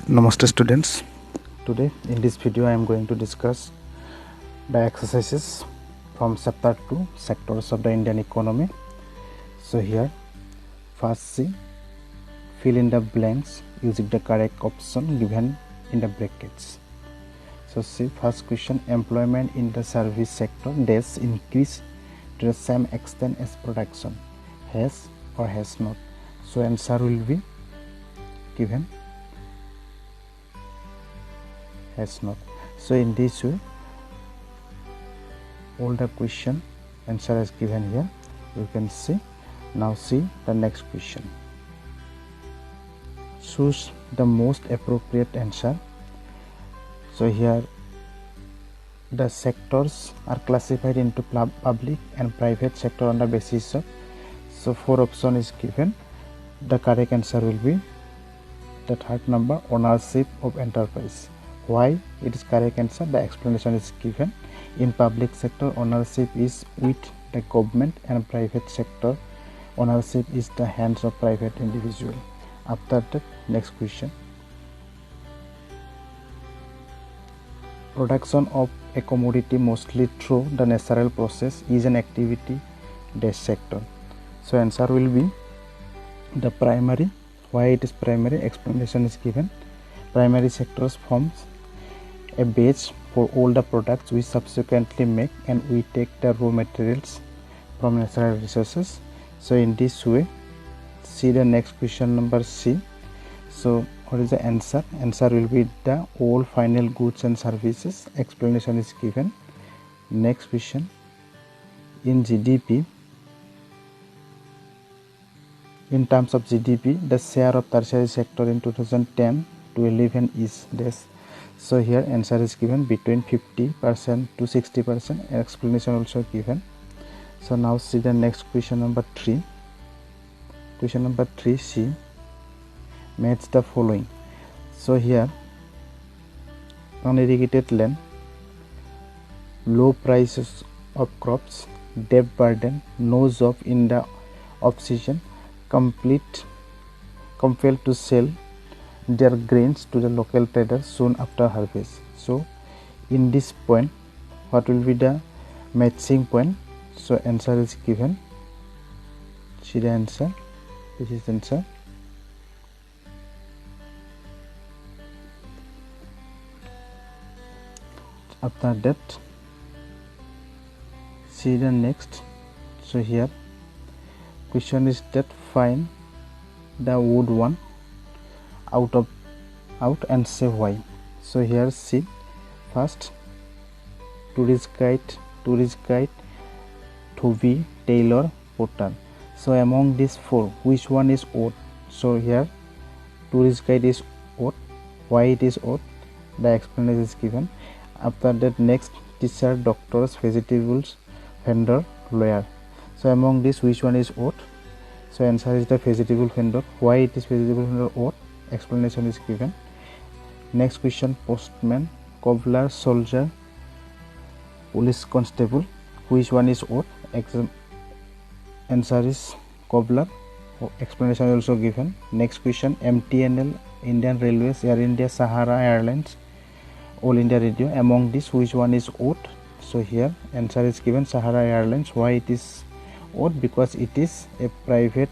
Namaste students. Today in this video I am going to discuss the exercises from chapter 2 sectors of the Indian economy. So here first see, fill in the blanks using the correct option given in the brackets. So see, first question, employment in the service sector does increase to the same extent as production, has or has not. So answer will be given has not. So in this way all the question answer is given here, you can see. Now see the next question, choose the most appropriate answer. So here the sectors are classified into public and private sector on the basis of, so 4 option is given. The correct answer will be the third number, ownership of enterprise. Why it is correct answer? The explanation is given. In public sector, ownership is with the government, and private sector ownership is the hands of private individual. After that, next question, production of a commodity mostly through the natural process is an activity dash sector. So answer will be the primary. Why it is primary? Explanation is given. Primary sectors forms a base for all the products we subsequently make, and we take the raw materials from natural resources. So in this way, see the next question number C. So what is the answer? Answer will be the all final goods and services. Explanation is given. Next question, in GDP, in terms of GDP, the share of tertiary sector in 2010 to 11 is this. So here answer is given between 50% to 60%. Explanation also given. So now see the next question number 3. Question number 3C, match the following. So here, unirrigated land, low prices of crops, debt burden, no job in the off season, compelled to sell their grains to the local traders soon after harvest. So in this point, what will be the matching point? So answer is given. See the answer. This is the answer. After that, see the next. So here question is that find the wood one out and say why. So here see, first, tourist guide, Toby, Taylor, Potter. So among these 4, which one is odd? So here tourist guide is odd. Why it is odd? The explanation is given. After that, next, teacher, doctors, vegetables, vendor, lawyer. So among these, which one is odd? So answer is the vegetable vendor. Why it is vegetable vendor odd? Explanation is given. Next question, postman, cobbler, soldier, police constable. Which one is odd? Answer is cobbler. Explanation also given. Next question, MTNL, Indian Railways, Air India, Sahara Airlines, All India Radio. Among these, which one is odd? So here answer is given, Sahara Airlines. Why it is odd? Because it is a private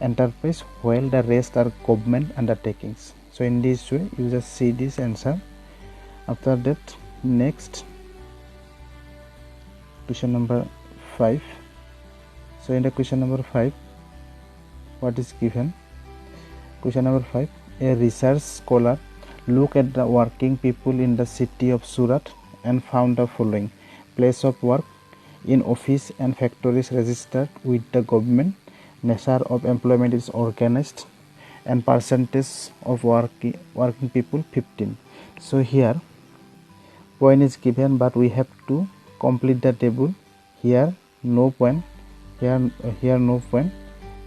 enterprise while the rest are government undertakings. So in this way you just see this answer. After that, next question number 5. So in the question number 5, what is given? Question number 5, a research scholar looked at the working people in the city of Surat and found the following: place of work in office and factories registered with the government, nature of employment is organized, and percentage of working people 15. So here point is given, but we have to complete the table. Here no point, here no point,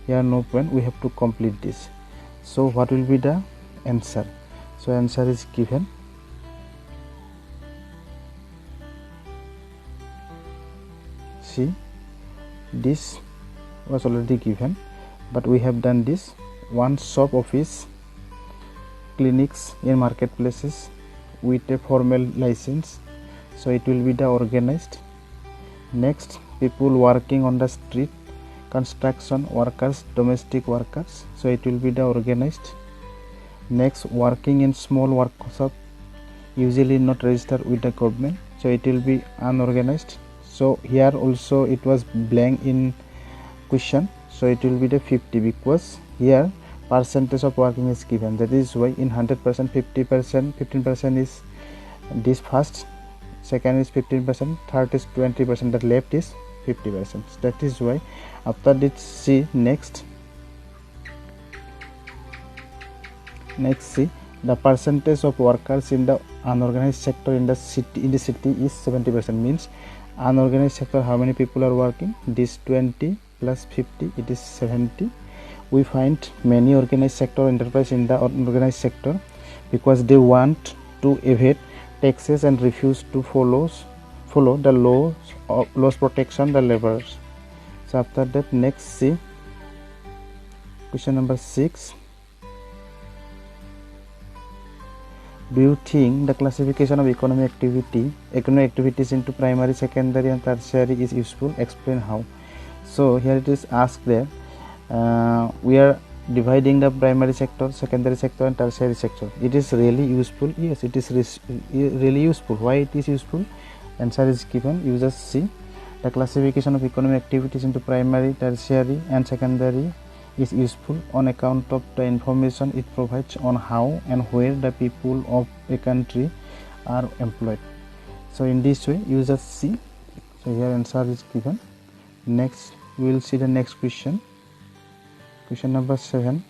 here no point. We have to complete this. So what will be the answer? So answer is given. See, this was already given, but we have done this. One shop office clinics in marketplaces with a formal license, so it will be the organized. Next, people working on the street, construction workers, domestic workers, so it will be the organized. Next, working in small workshop, usually not registered with the government, so it will be unorganized. So here also it was blank in question, so it will be the 50, because here percentage of working is given. That is why in 100% 50%, 15% is this first, second is 15%, third is 20%, the left is 50%. That is why after this, see next see the percentage of workers in the unorganized sector in the city is 70%. Means unorganized sector, how many people are working? This 20 plus 50, it is 70. We find many organized sector enterprise in the unorganized sector because they want to evade taxes and refuse to follow the laws protection the laborers. So after that, next see question number 6. Do you think the classification of economic activities into primary, secondary and tertiary is useful? Explain how. So here it is asked there, we are dividing the primary sector, secondary sector and tertiary sector. It is really useful? Yes, it is really useful. Why it is useful? Answer is given. You just see the classification of economic activities into primary, tertiary and secondary is useful on account of the information it provides on how and where the people of a country are employed. So in this way you just see. So here answer is given. Next we will see the next question. Question number 7.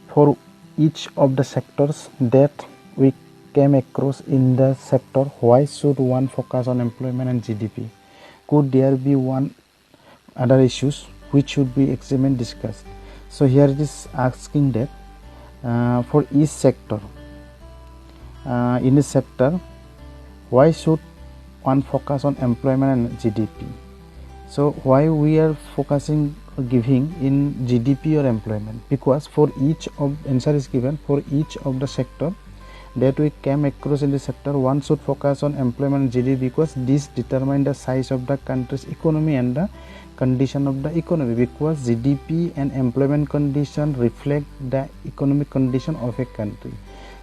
For each of the sectors that we came across in the sector, why should one focus on employment and GDP? Could there be one other issues which should be examined, discussed? So here it is asking that for each sector, in a sector, why should one focus on employment and GDP? So why we are focusing or giving in GDP or employment? Because for each of, answer is given, for each of the sector that we came across in the sector, one should focus on employment and GDP because this determine the size of the country's economy and the condition of the economy, because GDP and employment condition reflect the economic condition of a country.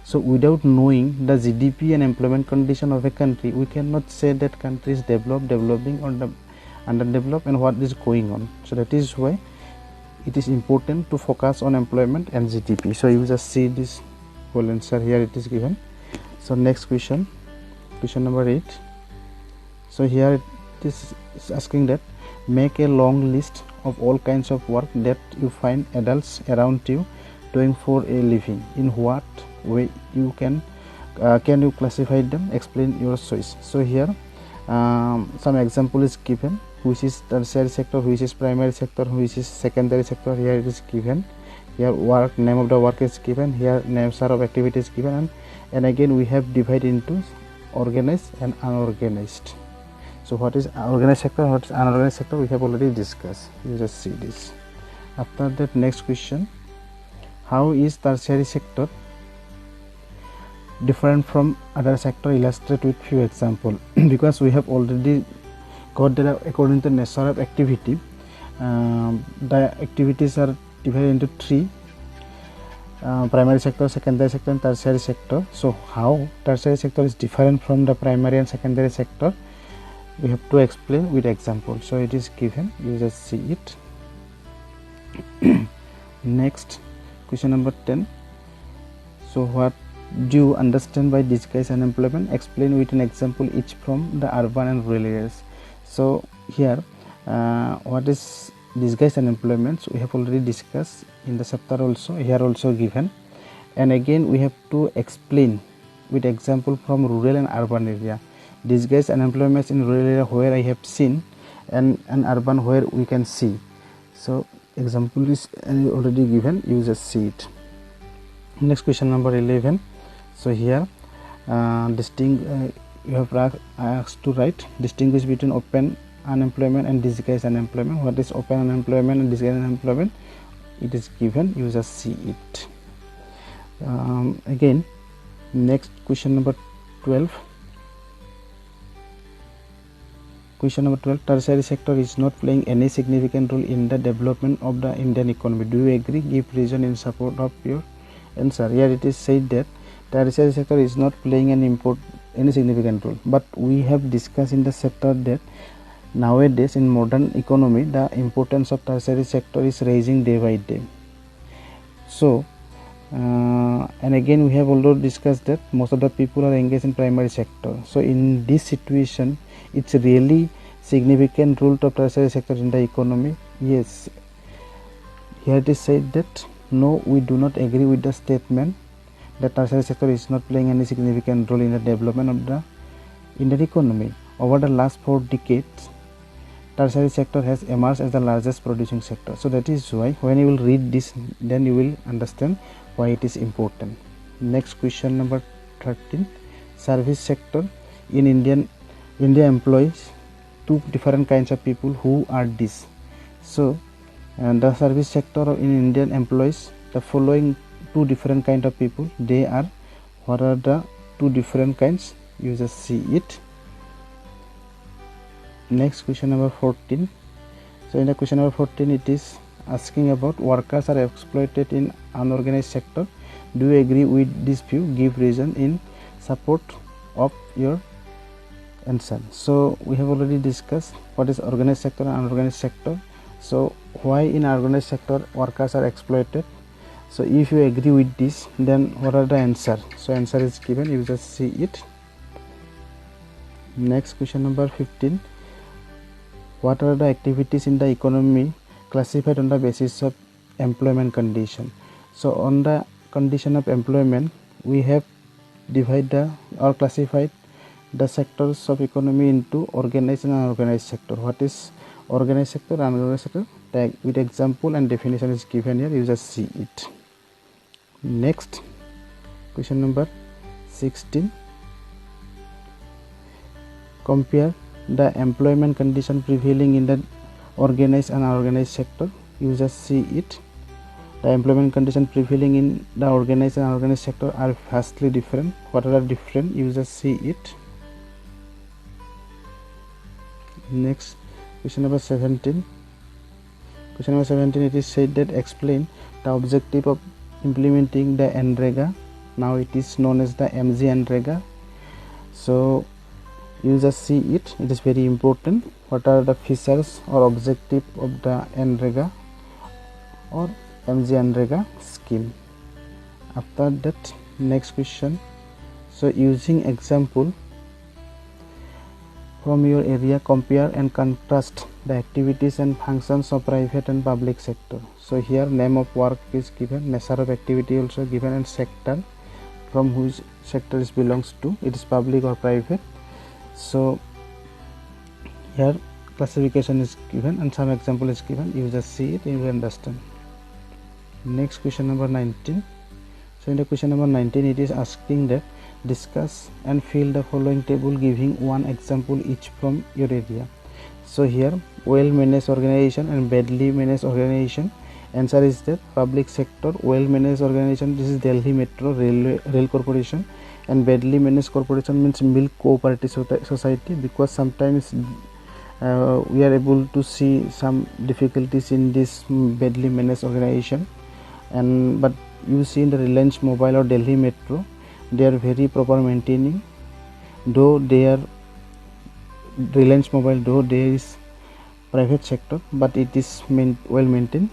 So without knowing the GDP and employment condition of a country, we cannot say that country is developed, developing or underdeveloped and what is going on. So that is why it is important to focus on employment and GDP. So you just see this whole answer here it is given. So next question, question number 8. So here it is asking that make a long list of all kinds of work that you find adults around you doing for a living. In what way you can you classify them? Explain your choice. So here some example is given, which is tertiary sector, which is primary sector, which is secondary sector. Here it is given. Here work, name of the work is given. Here names of activities given, and again we have divided into organized and unorganized. So what is organized sector, what is unorganized sector, we have already discussed. You just see this. After that, next question, how is tertiary sector different from other sector? Illustrate with few example. Because we have already got that according to nature of activity, the activities are divided into 3, primary sector, secondary sector and tertiary sector. So how tertiary sector is different from the primary and secondary sector, we have to explain with example. So it is given, you just see it. Next, question number 10. So what do you understand by disguised unemployment? Explain with an example each from the urban and rural areas. So here what is disguised unemployment? So we have already discussed in the chapter also, here also given, and again we have to explain with example from rural and urban area. Disguised unemployment in rural area where I have seen, and urban where we can see. So example is already given, you just see it. Next, question number 11. So here you have asked to write distinguish between open unemployment and disguised unemployment. What is open unemployment and disguised unemployment? it is given, you just see it. Again, next question number 12. Question number 12, tertiary sector is not playing any significant role in the development of the Indian economy. Do you agree? Give reason in support of your answer. Here it is said that tertiary sector is not playing any significant role, but we have discussed in the chapter that nowadays in modern economy the importance of tertiary sector is rising day by day. So and again we have already discussed that most of the people are engaged in primary sector. So in this situation, it's really significant role of tertiary sector in the economy. Yes, here it is said that no, we do not agree with the statement that tertiary sector is not playing any significant role in the development of the Indian economy. Over the last 4 decades, tertiary sector has emerged as the largest producing sector. So that is why when you will read this, then you will understand why it is important. Next question number 13, service sector in India employs 2 different kinds of people. Who are these? So the service sector in India employs the following 2 different kind of people. They are, what are the 2 different kinds? You just see it. Next question number 14. So in the question number 14, it is asking about workers are exploited in unorganized sector. Do you agree with this view? Give reason in support of your answer. So we have already discussed what is organized sector and unorganized sector. So why in organized sector workers are exploited? So if you agree with this, then what are the answer? So answer is given, you just see it. Next question number 15. What are the activities in the economy classified on the basis of employment condition? So on the condition of employment, we have divided or classified the sectors of economy into organized and unorganized sector. What is organized sector and unorganized sector? Tag with example and definition is given here, you just see it. Next question number 16. Compare the employment condition prevailing in the organized and unorganized sector. You just see it. The employment condition prevailing in the organized and unorganized sector are vastly different. What are different? You just see it. Next question number 17. Question number 17, it is said that explain the objective of implementing the NREGA. Now it is known as the MGNREGA. So you just see it. It is very important. What are the features or objective of the NREGA or MGNREGA scheme? After that, next question. So using example from your area, compare and contrast the activities and functions of private and public sector. So here name of work is given, nature of activity also given, and sector from which sector it belongs to, it is public or private. So here classification is given and some example is given, you just see it, you will understand. Next question number 19. So in the question number 19, it is asking that discuss and fill the following table giving one example each from your area. So here well managed organization and badly managed organization. Answer is that public sector well managed organization, this is Delhi Metro Rail Corporation, and badly managed corporation means Milk Cooperative Society, because sometimes we are able to see some difficulties in this badly managed organization, and but you see in the Reliance Mobile or Delhi Metro, they are very proper maintaining, though they are Reliance Mobile, though there is private sector, but it is well maintained.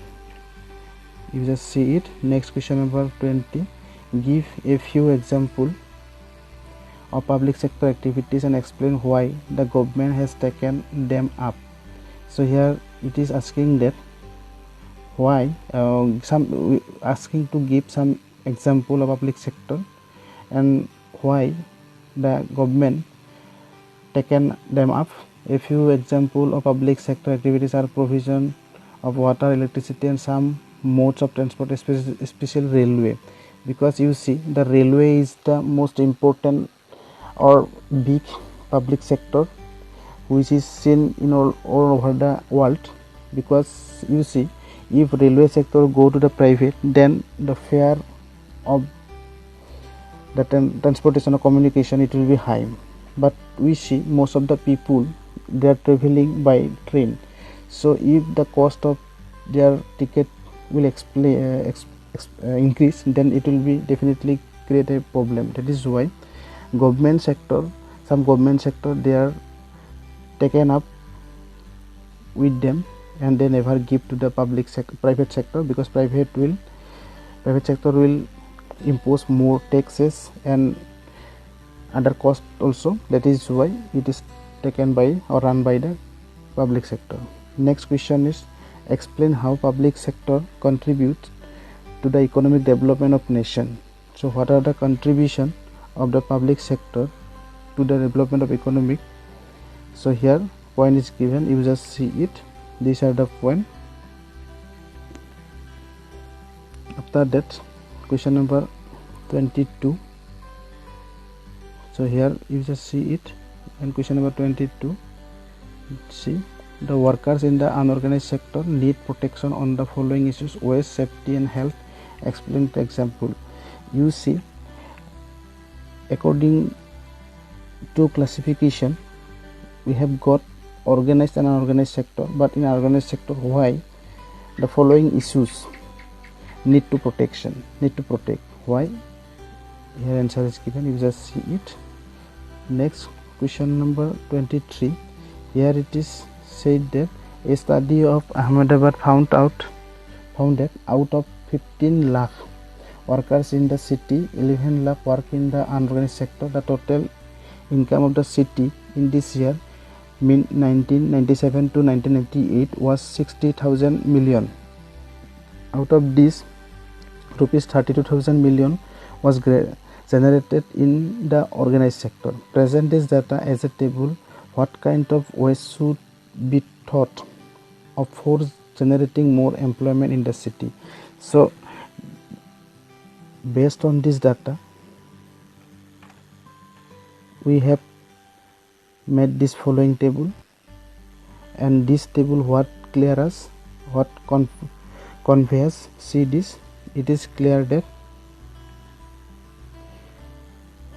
You just see it. Next question number 20. Give a few examples of public sector activities and explain why the government has taken them up. So here it is asking that why asking to give some example of public sector and why the government taken them up. A few example of public sector activities are provision of water, electricity, and some modes of transport, especially railway, because you see the railway is the most important or big public sector which is seen in all over the world, because you see If railway sector go to the private, then the fare of the transportation or communication, it will be high. But we see most of the people, they are traveling by train. So if the cost of their ticket will increase, then it will be definitely create a problem. That is why government sector, some government sector, they are taken up with them and they never give to the private sector, because private sector will impose more taxes and other cost also. That is why it is taken by or run by the public sector. Next question is, explain how public sector contributes to the economic development of nation. So what are the contribution of the public sector to the development of economic? So here point is given, you just see it. These are the point. After that, question number 22. So here you just see it. And question number 22, see, the workers in the unorganized sector need protection on the following issues: waste, safety and health. Explain the example. You see, according to classification, we have got organized and unorganized sector, but in organized sector, why the following issues need to protect? Why? Here answer is given, you just see it. Next, question number 23. Here it is said that a study of Ahmedabad found that out of 15 lakh workers in the city, 11 lakh work in the unorganized sector. The total income of the city in this year, mean 1997 to 1998, was 60,000 million. Out of this, rupees 32,000 million was generated in the organized sector. Present this data as a table. What kind of ways should be thought of for generating more employment in the city? So based on this data, we have made this following table, and this table what clear us, what conveys, see this, it is clear that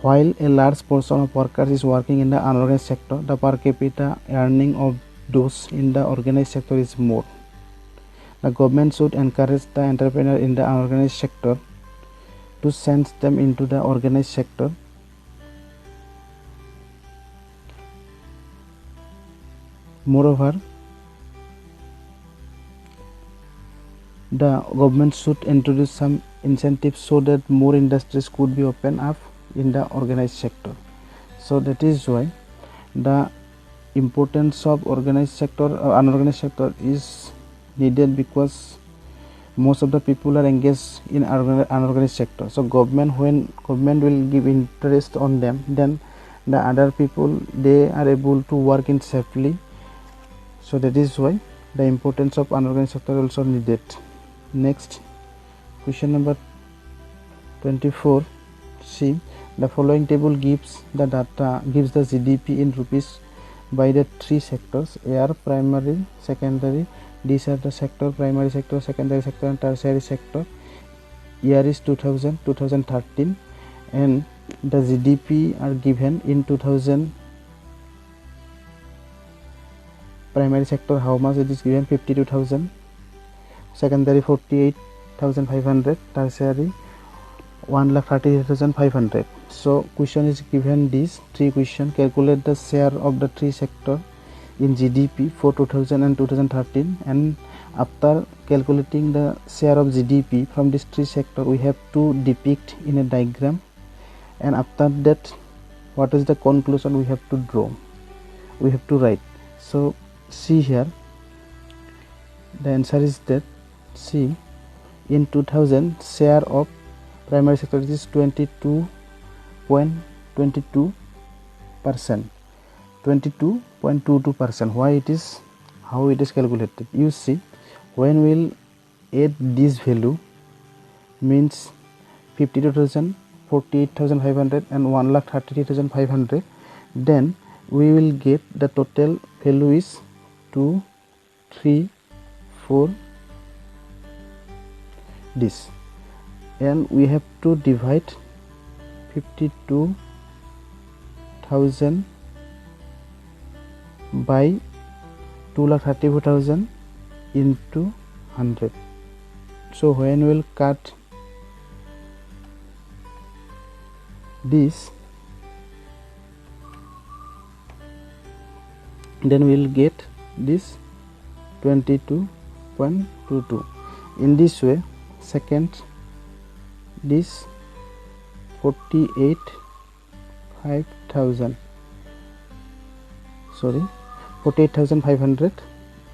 while a large portion of workers is working in the unorganized sector, the per capita earning of those in the organized sector is more. The government should encourage the entrepreneur in the unorganized sector to send them into the organized sector. Moreover, the government should introduce some incentives so that more industries could be opened up in the organized sector. So that is why the importance of organized sector or unorganized sector is needed, because most of the people are engaged in unorganized sector. So when government will give interest on them, then the other people, they are able to work in safely. So that is why the importance of unorganized sector also needed. Next, question number 24. See, the following table gives the data, gives the GDP in rupees by the three sectors: air, primary, secondary. These are the sector: primary sector, secondary sector and tertiary sector. Year is 2013, and the GDP are given in 2000. Primary sector, how much it is given? 52,000. Secondary 48,500. Tertiary 1,38,500. So question is given these three questions. Calculate the share of the three sector in GDP for 2000 and 2013, and after calculating the share of GDP from this three sector, we have to depict in a diagram, and after that, what is the conclusion we have to draw, we have to write. So see here, the answer is that, see, in 2000 share of primary sector is 22.22%. 22.22%. Why it is, how it is calculated? You see, when we'll add this value, means 52,000, 48,500 and 1,33,500, then we will get the total value is 2, 3, 4, this, and we have to divide 52,000 by 2,34,000 into 100. So when we will cut this, then we will get this 22.22. in this way, second, this 48,500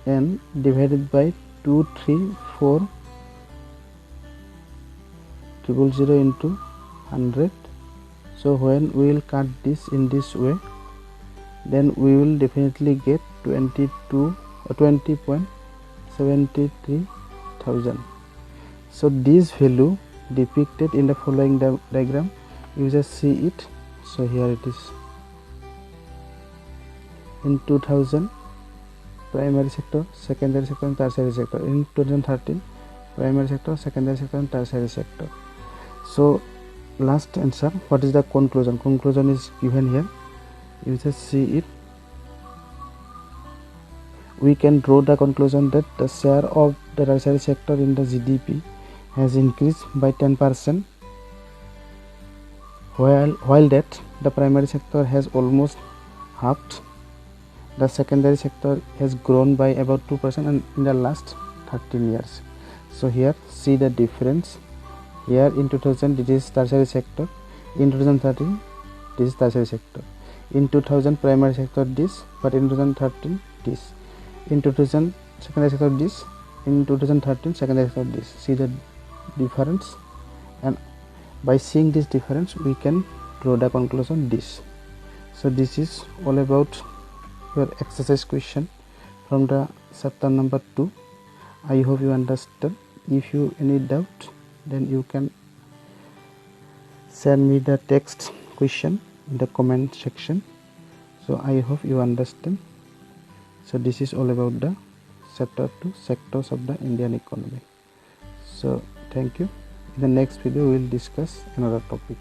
and divided by 234,000 into 100. So when we will cut this in this way, then we will definitely get 20.73 thousand. So this value depicted in the following diagram, you just see it. So here it is. In 2000, primary sector, secondary sector and tertiary sector. In 2013, primary sector, secondary sector and tertiary sector. So last answer, what is the conclusion? Conclusion is given here. You just see it. We can draw the conclusion that the share of the tertiary sector in the GDP has increased by 10%, while that the primary sector has almost halved. The secondary sector has grown by about 2% in the last 13 years. So here see the difference. Here in 2000 this is tertiary sector, in 2013 this is tertiary sector, in 2000 primary sector this, but in 2013 this, in 2000 secondary sector this, in 2013 secondary sector this. See the difference, and by seeing this difference we can draw the conclusion this. So this is all about your exercise question from the chapter number 2. I hope you understand. If you any doubt, then you can send me the text question in the comment section. So I hope you understand. So this is all about the chapter 2, sectors of the Indian economy. So thank you. In the next video we will discuss another topic.